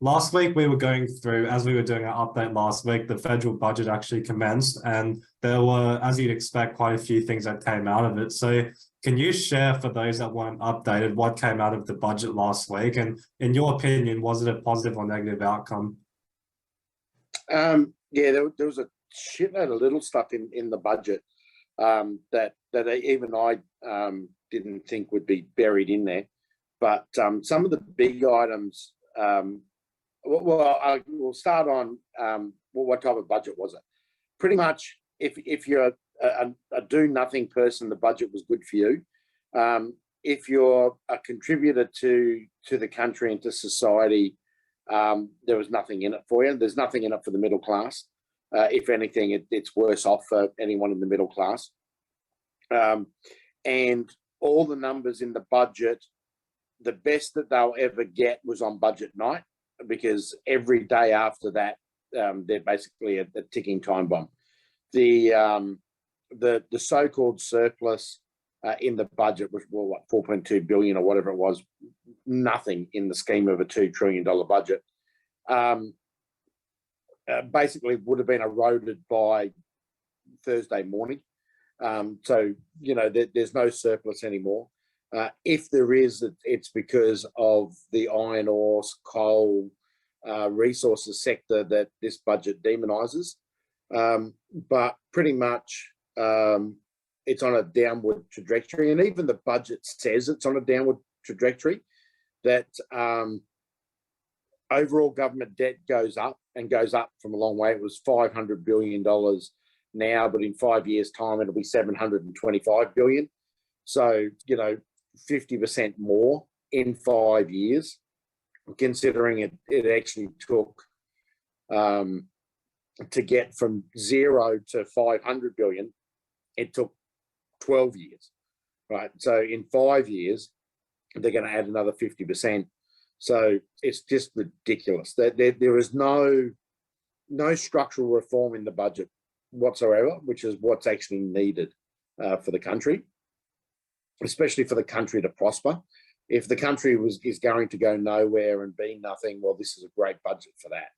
last week we were going through, as we were doing our update last week, the federal budget actually commenced, and there were, as you'd expect, quite a few things that came out of it. So can you share, for those that weren't updated, what came out of the budget last week? And in your opinion, was it a positive or negative outcome? Yeah, there was a shitload of little stuff in the budget that even I didn't think would be buried in there. But some of the big items, we'll start on what type of budget was it? Pretty much, if you're a do-nothing person, the budget was good for you. If you're a contributor to the country and to society, there was nothing in it for you. There's nothing in it for the middle class. If anything, it's worse off for anyone in the middle class. And all the numbers in the budget, the best that they'll ever get was on budget night, because every day after that, they're basically a ticking time bomb. The so-called surplus in the budget was, well, what, 4.2 billion or whatever it was, nothing in the scheme of a $2 trillion budget. Basically would have been eroded by Thursday morning. So, you know, there's no surplus anymore. If there is, it's because of the iron ore, coal, resources sector that this budget demonises. But pretty much it's on a downward trajectory, and even the budget says it's on a downward trajectory, that overall government debt goes up, and goes up from a long way. It was $500 billion now, but in 5 years' time, it'll be $725 billion. So, you know, 50% more in 5 years, considering it actually took to get from 0 to 500 billion, it took 12 years, right? So in 5 years, they're going to add another 50%. So it's just ridiculous. There is no structural reform in the budget whatsoever, which is what's actually needed for the country, especially for the country to prosper. If the country is going to go nowhere and be nothing, well, this is a great budget for that.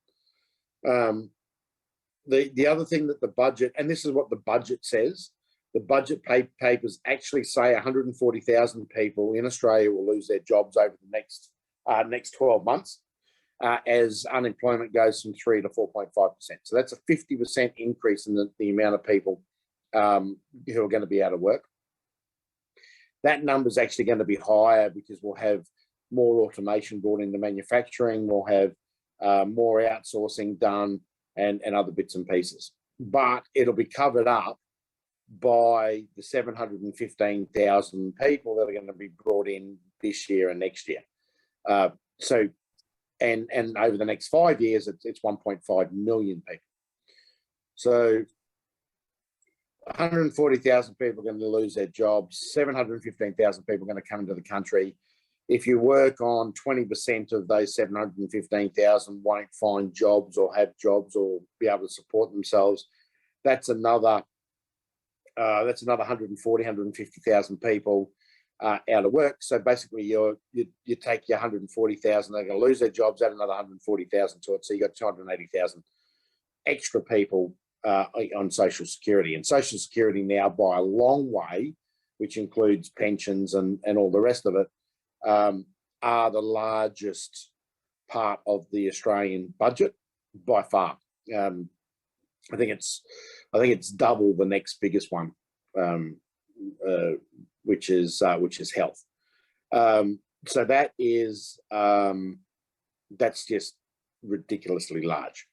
The other thing that the budget, and this is what the budget says, the budget papers actually say 140,000 people in Australia will lose their jobs over the next 12 months as unemployment goes from 3 to 4.5%. So that's a 50% increase in the amount of people who are going to be out of work. That number is actually going to be higher because we'll have more automation brought into manufacturing, we'll have more outsourcing done, and other bits and pieces. But it'll be covered up by the 715,000 people that are going to be brought in this year and next year. So, and over the next 5 years, it's 1.5 million people. So 140,000 people are going to lose their jobs, 715,000 people are going to come into the country. If you work on 20% of those 715,000 won't find jobs or have jobs or be able to support themselves, that's another 140, 150,000 people out of work. So basically you take your 140,000, they're going to lose their jobs, add another 140,000 to it. So you got 280,000 extra people on Social Security. And Social Security now, by a long way, which includes pensions and all the rest of it, are the largest part of the Australian budget by far. I think it's double the next biggest one, which is health. So that's just ridiculously large.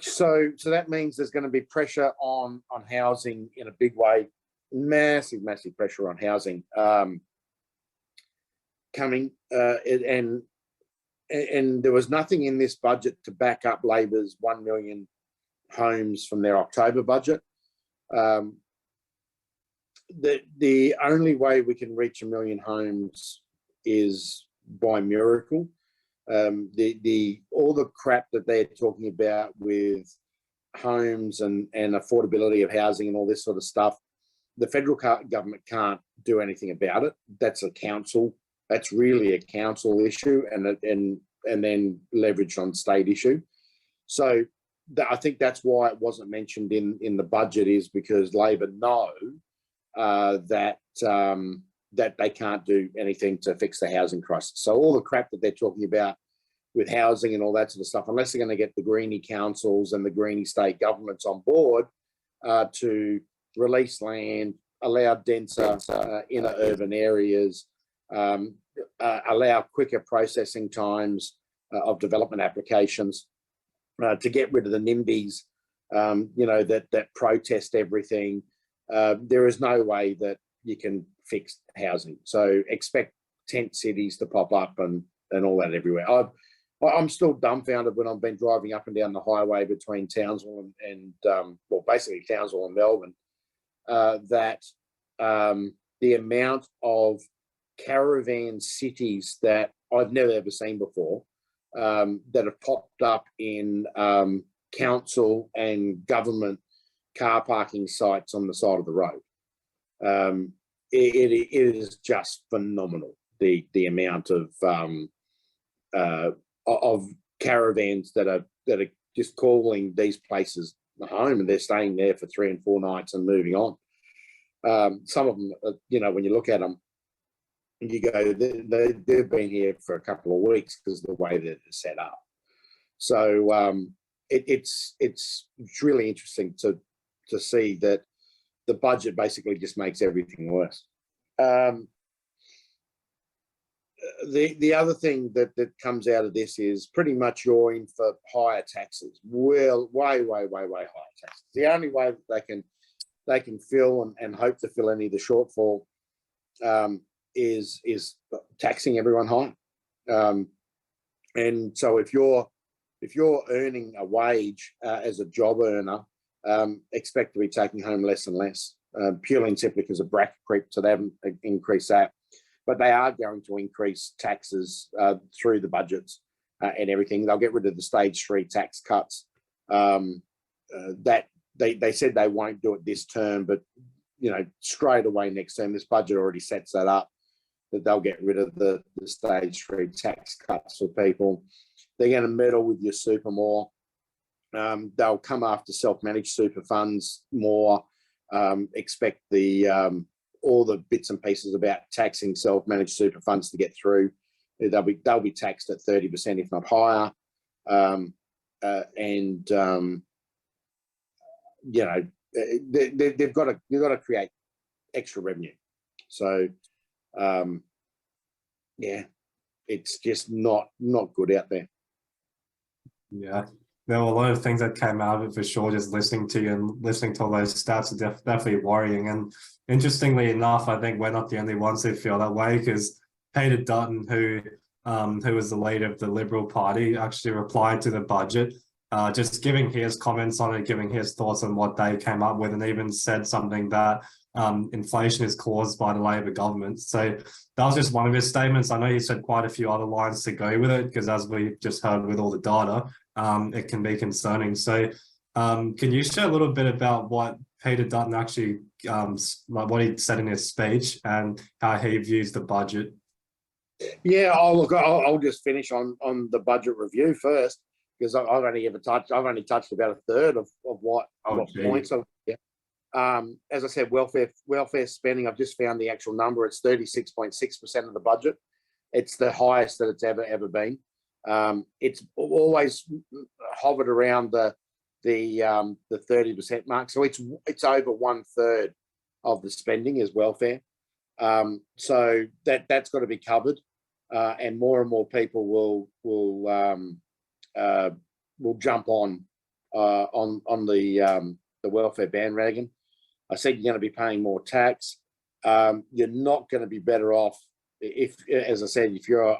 So that means there's going to be pressure on housing in a big way, massive pressure on housing coming, and there was nothing in this budget to back up Labor's 1 million homes from their October budget. The only way we can reach 1 million homes is by miracle. All the crap that they're talking about with homes and affordability of housing and all this sort of stuff, the federal government can't do anything about it. That's a council That's really a council issue and then leveraged on state issue. So I think that's why it wasn't mentioned in the budget, is because Labor know that they can't do anything to fix the housing crisis. So all the crap that they're talking about with housing and all that sort of stuff, unless they're going to get the Greenie councils and the Greenie state governments on board to release land, allow denser inner urban areas, allow quicker processing times of development applications, to get rid of the NIMBYs, that protest everything. There is no way that you can fix housing. So expect tent cities to pop up and all that everywhere. I'm still dumbfounded when I've been driving up and down the highway between Townsville and basically Townsville and Melbourne, that the amount of caravan cities that I've never ever seen before, that have popped up in council and government car parking sites on the side of the road. It is just phenomenal, the amount of caravans that are just calling these places home, and they're staying there for 3 and 4 nights and moving on. Some of them, when you look at them, you go, they've been here for a couple of weeks because of the way that it's set up. So it's really interesting to see that the budget basically just makes everything worse. The other thing that comes out of this is pretty much you're in for higher taxes. Well, way higher taxes. The only way that they can fill and hope to fill any of the shortfall is taxing everyone high. And so if you're earning a wage as a job earner, expect to be taking home less and less, purely and simply because of bracket creep. So they haven't increased that, but they are going to increase taxes through the budgets and everything. They'll get rid of the stage 3 tax cuts. That they said they won't do it this term, but straight away next term, this budget already sets that up, that they'll get rid of the stage 3 tax cuts for people. They're going to meddle with your super more. They'll come after self-managed super funds more. Expect all the bits and pieces about taxing self-managed super funds to get through. They'll be taxed at 30%, if not higher. They've got to create extra revenue. So it's just not good out there. Yeah, there were a lot of things that came out of it for sure. Just listening to you and listening to all those stats are definitely worrying. And interestingly enough, I think we're not the only ones who feel that way, because Petith, who was the leader of the Liberal Party, actually replied to the budget, just giving his comments on it, giving his thoughts on what they came up with, and even said something that inflation is caused by the Labor government. So that was just one of his statements. I know he said quite a few other lines to go with it, because as we just heard with all the data, it can be concerning. So can you share a little bit about what Petith Dutton actually, what he said in his speech and how he views the budget? Yeah, I'll just finish on the budget review first, because I've only touched about a third of what points of. Yeah. As I said, welfare spending, I've just found the actual number. It's 36.6% of the budget. It's the highest that it's ever been. It's always hovered around the 30% mark. So it's over 1/3 of the spending is welfare. So that's got to be covered, and more people will jump on the welfare bandwagon. I said you're going to be paying more tax. You're not going to be better off if, as I said, if you're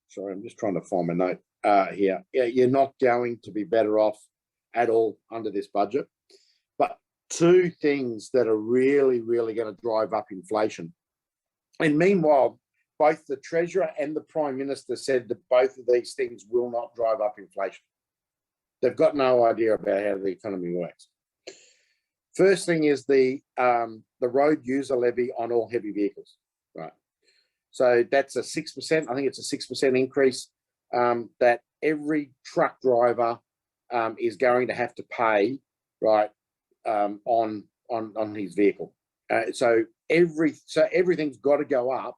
sorry, I'm just trying to find my note here. Yeah, you're not going to be better off at all under this budget. But two things that are really, really going to drive up inflation. And meanwhile, both the Treasurer and the Prime Minister said that both of these things will not drive up inflation. They've got no idea about how the economy works. First thing is the road user levy on all heavy vehicles, right? So that's a 6%. I think it's a 6% increase that every truck driver is going to have to pay, right, on his vehicle. So everything's got to go up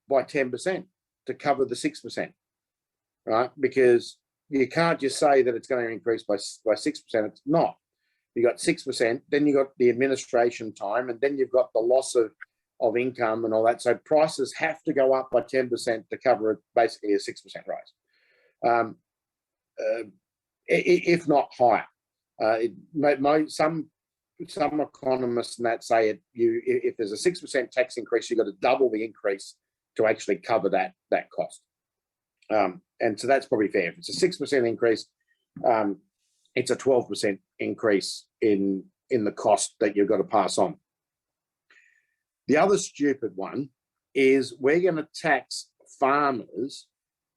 by 10% to cover the 6%, right? Because you can't just say that it's going to increase by 6%. It's not. You got 6%, then you got the administration time, and then you've got the loss of income and all that. So prices have to go up by 10% to cover basically a 6% rise, if not higher. Some economists and that say if there's a 6% tax increase, you've got to double the increase to actually cover that cost. And so that's probably fair. If it's a 6% increase, it's a 12% increase in the cost that you've got to pass on. The other stupid one is we're going to tax farmers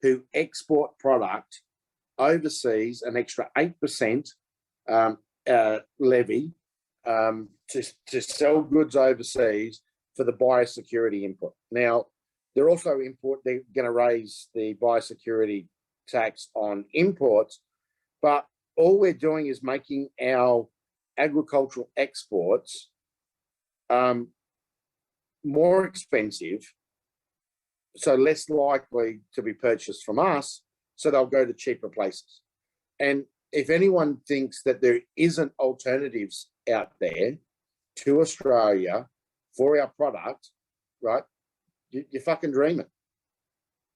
who export product overseas an extra 8% levy to sell goods overseas for the biosecurity input. Now, they're going to raise the biosecurity tax on imports, but all we're doing is making our agricultural exports more expensive, so less likely to be purchased from us, so they'll go to cheaper places. And if anyone thinks that there isn't alternatives out there to Australia for our product, right, you're fucking dreaming.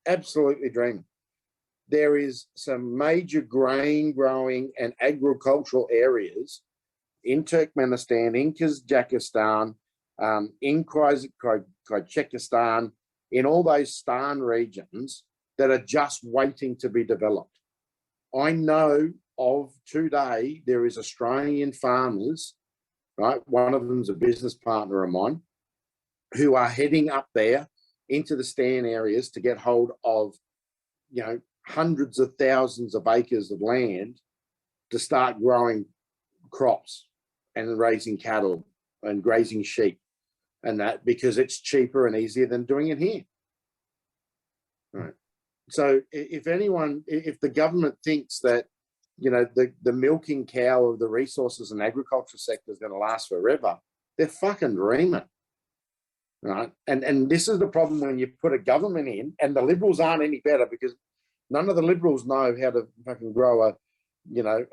Absolutely dreaming. There is some major grain growing and agricultural areas in Turkmenistan, in Kazakhstan, in Kyrgyzstan, in all those Stan regions that are just waiting to be developed. I know of today there is Australian farmers, right? One of them's a business partner of mine, who are heading up there into the Stan areas to get hold of, hundreds of thousands of acres of land to start growing crops and raising cattle and grazing sheep and that, because it's cheaper and easier than doing it here. Right. So if the government thinks that, the milking cow of the resources and agriculture sector is going to last forever, they're fucking dreaming. Right. And this is the problem when you put a government in, and the Liberals aren't any better, because none of the Liberals know how to fucking grow a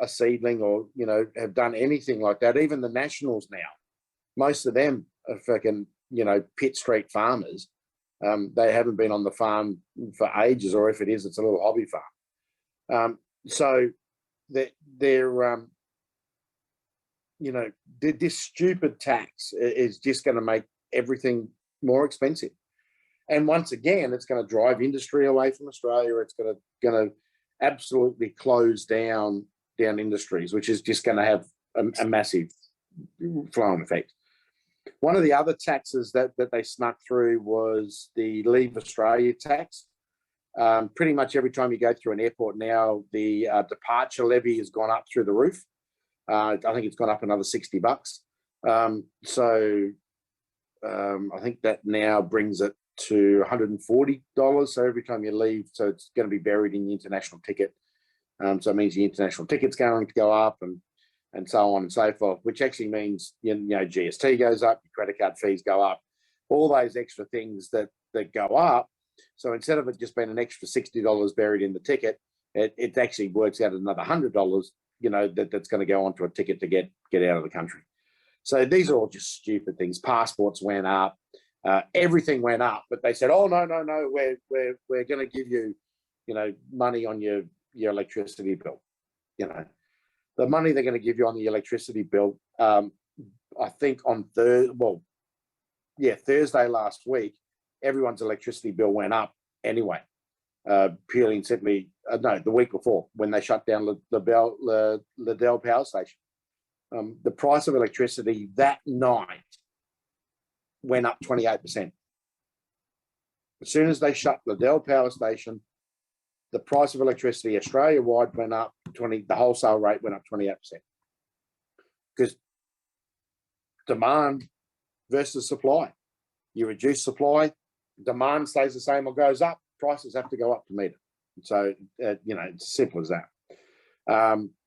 seedling or, have done anything like that. Even the Nationals now, most of them are fucking, pit street farmers. They haven't been on the farm for ages, or if it is, it's a little hobby farm. So they're this stupid tax is just going to make everything more expensive. And once again, it's going to drive industry away from Australia. It's going to absolutely close down industries, which is just going to have a massive flow-on effect. One of the other taxes that they snuck through was the Leave Australia tax. Pretty much every time you go through an airport now, the departure levy has gone up through the roof. I think it's gone up another $60. So I think that now brings it to $140. So every time you leave, so it's going to be buried in the international ticket. So it means the international ticket's going to go up, and so on and so forth, which actually means, GST goes up, your credit card fees go up, all those extra things that go up. So instead of it just being an extra $60 buried in the ticket, it actually works out another $100, that's going to go onto a ticket to get out of the country. So these are all just stupid things. Passports went up, everything went up, but they said, "Oh no, we're going to give you, money on your electricity bill." The money they're going to give you on the electricity bill, I think on Thursday last week, everyone's electricity bill went up anyway, purely and simply, the week before, when they shut down Liddell Power Station. The price of electricity that night went up 28%. As soon as they shut Liddell Power Station, the price of electricity Australia-wide went up the wholesale rate went up 28%. Because demand versus supply. You reduce supply, demand stays the same or goes up, prices have to go up to meet it. So, you know, it's as simple as that.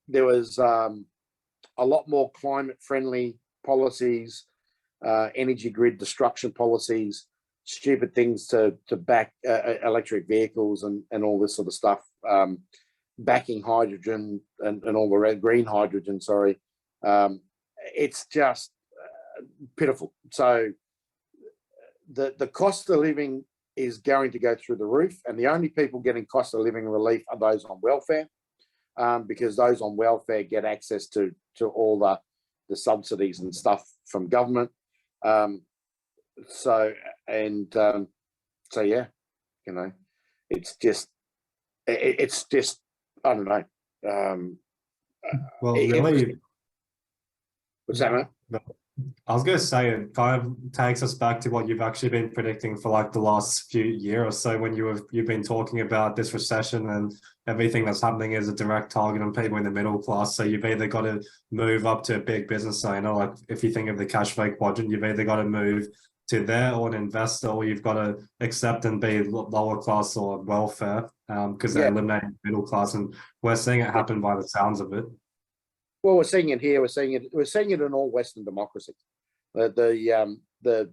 There was a lot more climate-friendly policies, energy grid destruction policies, stupid things to back electric vehicles and all this sort of stuff, backing hydrogen and all the red green hydrogen, sorry. It's just pitiful. So the cost of living is going to go through the roof, and the only people getting cost of living relief are those on welfare, because those on welfare get access to all the subsidies and stuff from government. So yeah, you know, it's just I don't know. Well, really, what's that, mate? I was going to say it kind of takes us back to what you've actually been predicting for like the last few years or so, when you've been talking about this recession and everything that's happening is a direct target on people in the middle class. So you've either got to move up to a big business owner, like if you think of the cash flow quadrant, you've either got to move to there or an investor, or you've got to accept and be lower class or welfare, because they're eliminating the middle class, and we're seeing it happen by the sounds of it. Well, we're seeing it here. We're seeing it in all Western democracies. The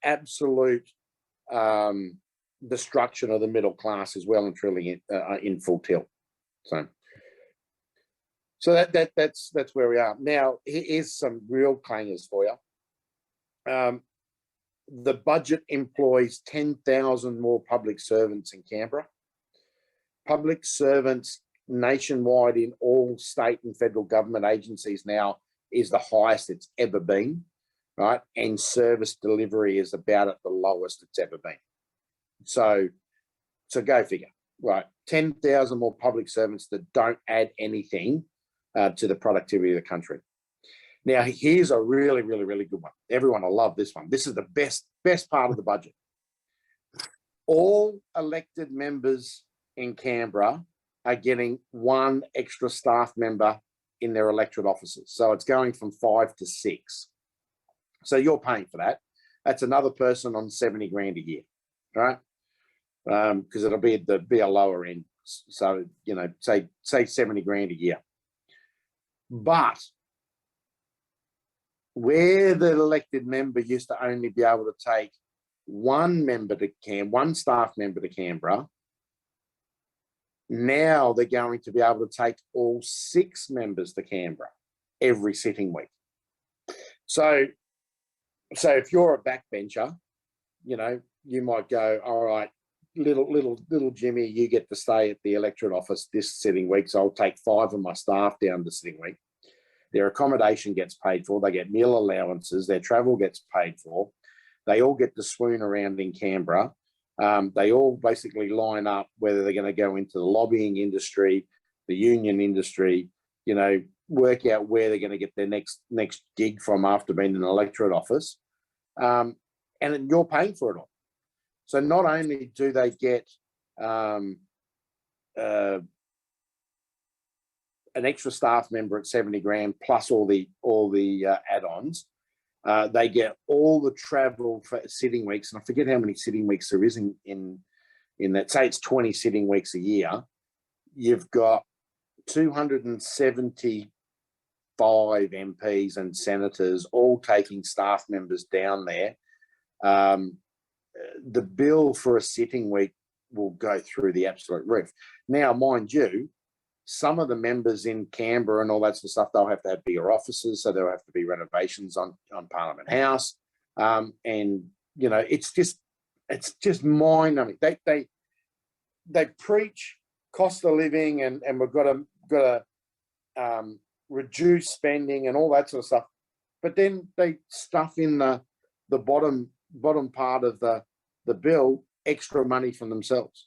absolute destruction of the middle class is well and truly in full tilt. So that's where we are now. Here's some real clangers for you. The budget employs 10,000 more public servants in Canberra. Public servants nationwide in all state and federal government agencies now is the highest it's ever been, right? And service delivery is about at the lowest it's ever been. So go figure, right? 10,000 more public servants that don't add anything to the productivity of the country. Now, here's a really, really, really good one. Everyone will love this one. This is the best part of the budget. All elected members in Canberra are getting one extra staff member in their electorate offices. So it's going from 5 to 6. So you're paying for that. That's another person on 70 grand a year, right? Because it'll be a lower end. So, you know, say 70 grand a year. But where the elected member used to only be able to take one staff member to Canberra, now they're going to be able to take all 6 members to Canberra every sitting week. So if you're a backbencher, you know, you might go, all right, little Jimmy, you get to stay at the electorate office this sitting week, so I'll take 5 of my staff down the sitting week. Their accommodation gets paid for, they get meal allowances, their travel gets paid for, they all get to swoon around in Canberra. They all basically line up whether they're going to go into the lobbying industry, the union industry, you know, work out where they're going to get their next gig from after being in an electorate office. And you're paying for it all. So not only do they get an extra staff member at 70 grand plus all the add-ons, they get all the travel for sitting weeks, and I forget how many sitting weeks there is in that. Say it's 20 sitting weeks a year. You've got 275 MPs and senators all taking staff members down there. The bill for a sitting week will go through the absolute roof. Now, mind you, some of the members in Canberra and all that sort of stuff, they'll have to have bigger offices, so there'll have to be renovations on Parliament House. And, you know, it's just mind-numbing. They preach cost of living and we've got to reduce spending and all that sort of stuff. But then they stuff in the bottom part of the bill extra money from themselves.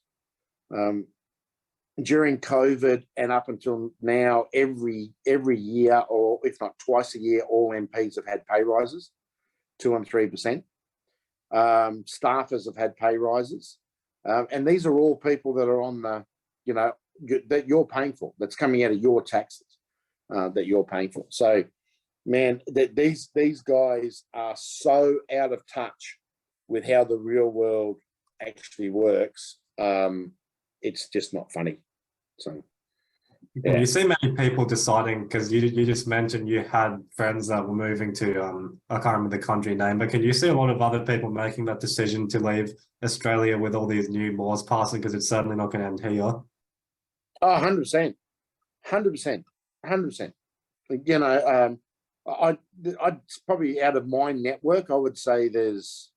During COVID and up until now, every year, or if not twice a year, all MPs have had pay rises, 2 and 3%. Staffers have had pay rises, and these are all people that are on the, you know, that you're paying for. That's coming out of your taxes that you're paying for. So man, that these guys are so out of touch with how the real world actually works. It's just not funny. So Can you see many people deciding, because you just mentioned you had friends that were moving to I can't remember the country name, but can you see a lot of other people making that decision to leave Australia with all these new laws passing, because it's certainly not going to end here? Oh, 100%. 100%. 100%. You know, I'd probably, out of my network, I would say there's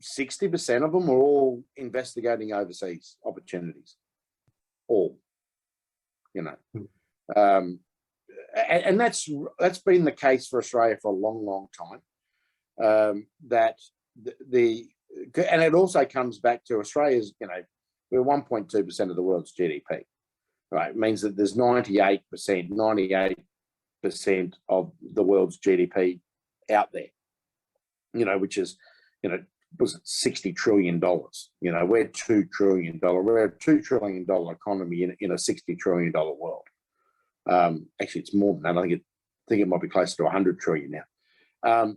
60% of them are all investigating overseas opportunities. All, you know. And that's been the case for Australia for a long, long time. That and it also comes back to Australia's, you know, we're 1.2% of the world's GDP, right? It means that there's 98% of the world's GDP out there, you know, which is, you know, was $60 trillion. You know, we're $2 trillion. We're a $2 trillion economy in a $60 trillion world. Actually, it's more than that. I think it might be closer to 100 trillion now.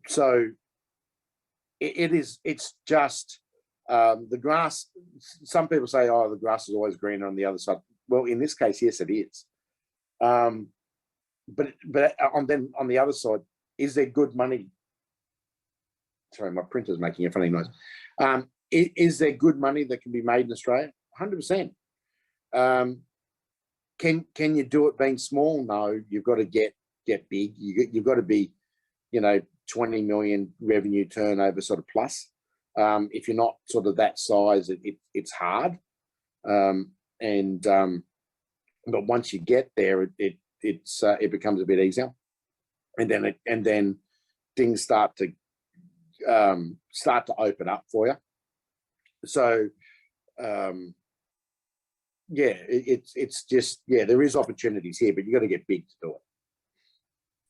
So it's just the grass. Some people say, "Oh, the grass is always greener on the other side." Well, in this case, yes, it is. But on the other side, is there good money? Sorry, my printer's making a funny noise. Is there good money that can be made in Australia? 100%. Can you do it being small? No, you've got to get big. You've got to be, you know, 20 million revenue turnover sort of plus. If you're not sort of that size, it's hard. But once you get there, it becomes a bit easier, and then things start to open up for you. So yeah, it's just, yeah, there is opportunities here, but you got to get big to do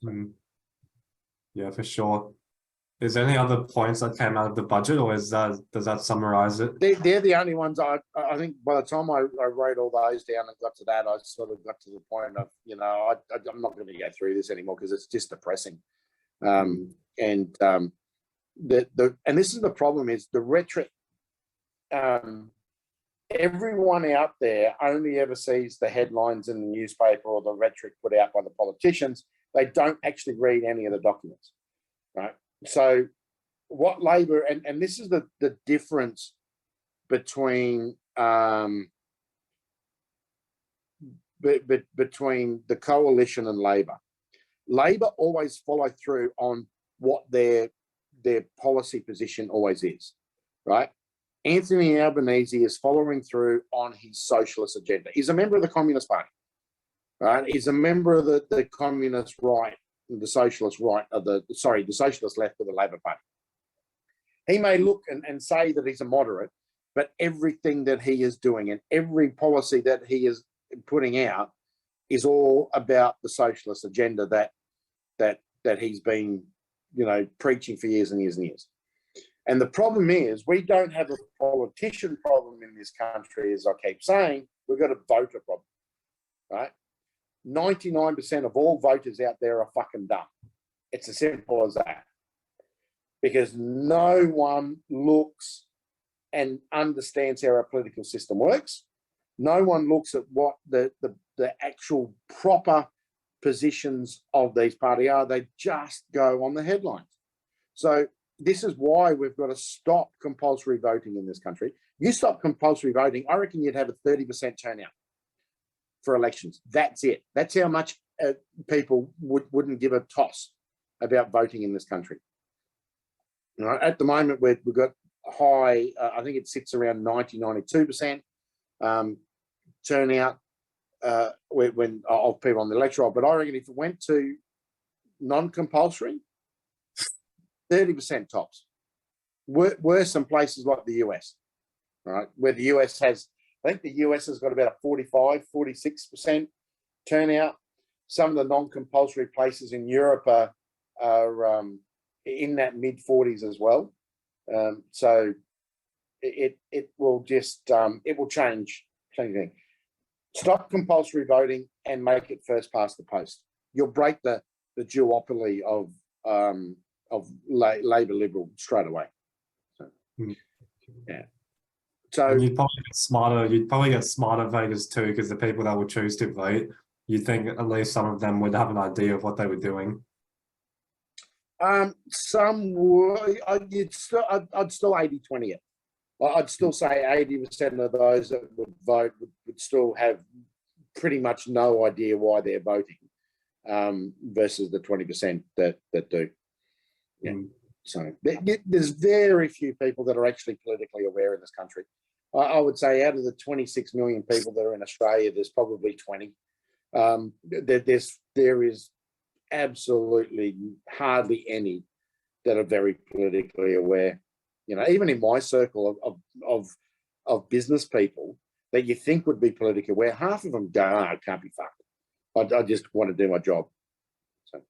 it. Yeah, for sure. Is there any other points that came out of the budget, or does that summarize it? They're the only ones. I think by the time I wrote all those down and got to that, I sort of got to the point of, you know, I'm not going to go through this anymore because it's just depressing. And this is the problem, is the rhetoric. Everyone out there only ever sees the headlines in the newspaper or the rhetoric put out by the politicians. They don't actually read any of the documents, right? So what Labor, and this is the difference between between the coalition and Labor. Labor always follow through on what their policy position always is, right? Anthony Albanese is following through on his socialist agenda. He's a member of the Communist Party, right? He's a member of the Communist right, the socialist right of the socialist left of the Labor Party. He may look and say that he's a moderate, but everything that he is doing and every policy that he is putting out is all about the socialist agenda that he's been, you know, preaching for years and years and years. And the problem is, we don't have a politician problem in this country, as I keep saying. We've got a voter problem, right? 99% of all voters out there are fucking dumb. It's as simple as that. Because no one looks and understands how our political system works. No one looks at what the actual proper positions of these parties are. They just go on the headlines. So this is why we've got to stop compulsory voting in this country. You stop compulsory voting, I reckon you'd have a 30% turnout for elections. That's it. That's how much people wouldn't give a toss about voting in this country. You know, at the moment, we've got high, I think it sits around 92% turnout when of people on the electoral. But I reckon if it went to non-compulsory, 30% tops. Worse in places like the US, right? Where the US has, I think the US has got about a 45, 46% turnout. Some of the non-compulsory places in Europe are in that mid-40s as well. So it will just, it will change things. Stop compulsory voting and make it first past the post. You'll break the the duopoly of Labor Liberal straight away. So, yeah. So and you'd probably get smarter. You'd probably get smarter voters too, because the people that would choose to vote, you think at least some of them would have an idea of what they were doing. Some would. I'd still 80-20 it. I'd still say 80% of those that would vote would still have pretty much no idea why they're voting, versus the 20% that do. Yeah. So there's very few people that are actually politically aware in this country. I would say out of the 26 million people that are in Australia, there's probably 20. There is absolutely hardly any that are very politically aware. You know, even in my circle of business people that you think would be politically aware, half of them go, "Oh, can't be fucked. I just want to do my job." So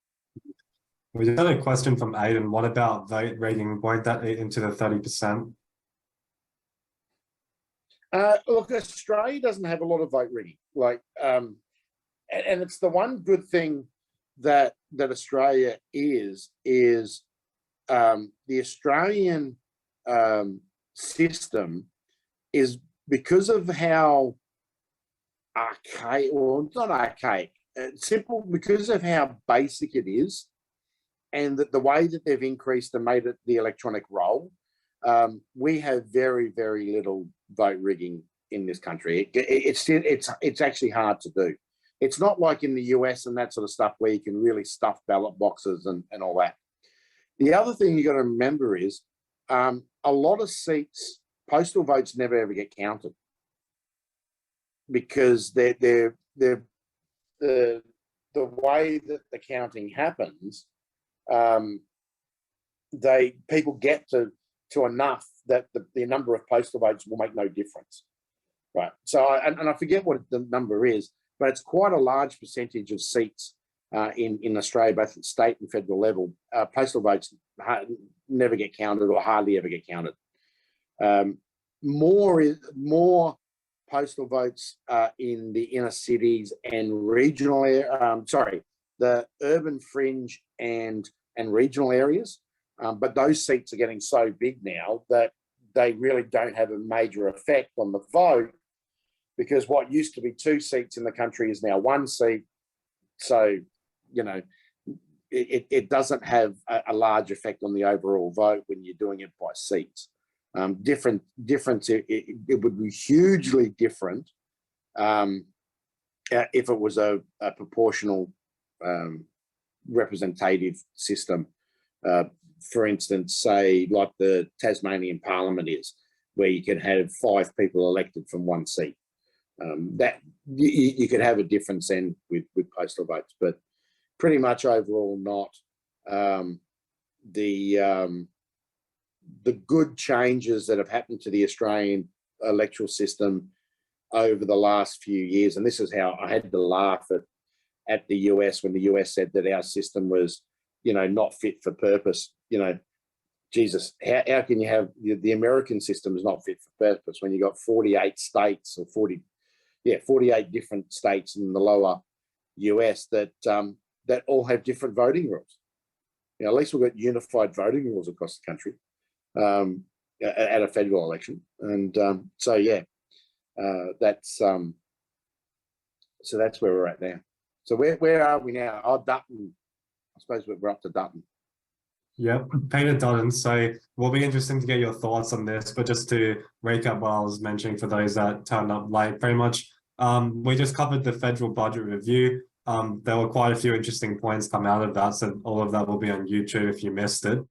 We just had a question from Aiden. What about vote rigging? Won't that eat into the 30%? Look, Australia doesn't have a lot of vote rigging. Like, and it's the one good thing that Australia is the Australian system is, because of how archaic, or not archaic, simple, because of how basic it is, and that the way that they've increased and made it the electronic roll, we have very, very little vote rigging in this country. It's actually hard to do. It's not like in the US and that sort of stuff where you can really stuff ballot boxes and all that. The other thing you got to remember is a lot of seats, postal votes never ever get counted, because the way that the counting happens, people get to enough that the number of postal votes will make no difference, right? So and I forget what the number is, but it's quite a large percentage of seats in Australia, both at state and federal level. Postal votes never get counted, or hardly ever get counted. More postal votes in the inner cities and regional the urban fringe and regional areas. But those seats are getting so big now that they really don't have a major effect on the vote, because what used to be 2 seats in the country is now 1 seat. So, you know, it doesn't have a large effect on the overall vote when you're doing it by seats. Difference, it would be hugely different if it was a proportional representative system. For instance, say like the Tasmanian Parliament is, where you can have 5 people elected from 1 seat. That you could have a difference then with postal votes, but pretty much overall not. The good changes that have happened to the Australian electoral system over the last few years, and this is how I had to laugh at the US when the US said that our system was, you know, not fit for purpose. You know, Jesus, how can you have the American system is not fit for purpose when you got 48 states, or 48 different states in the lower US that all have different voting rules. You know, at least we've got unified voting rules across the country at a federal election, and so yeah, that's so that's where we're at now. So where are we now? Oh, Dutton. I suppose we're up to Dutton. Yep, Peter Dutton. So it will be interesting to get your thoughts on this, but just to recap what I was mentioning for those that turned up late, pretty much we just covered the federal budget review. There were quite a few interesting points come out of that, so all of that will be on YouTube if you missed it.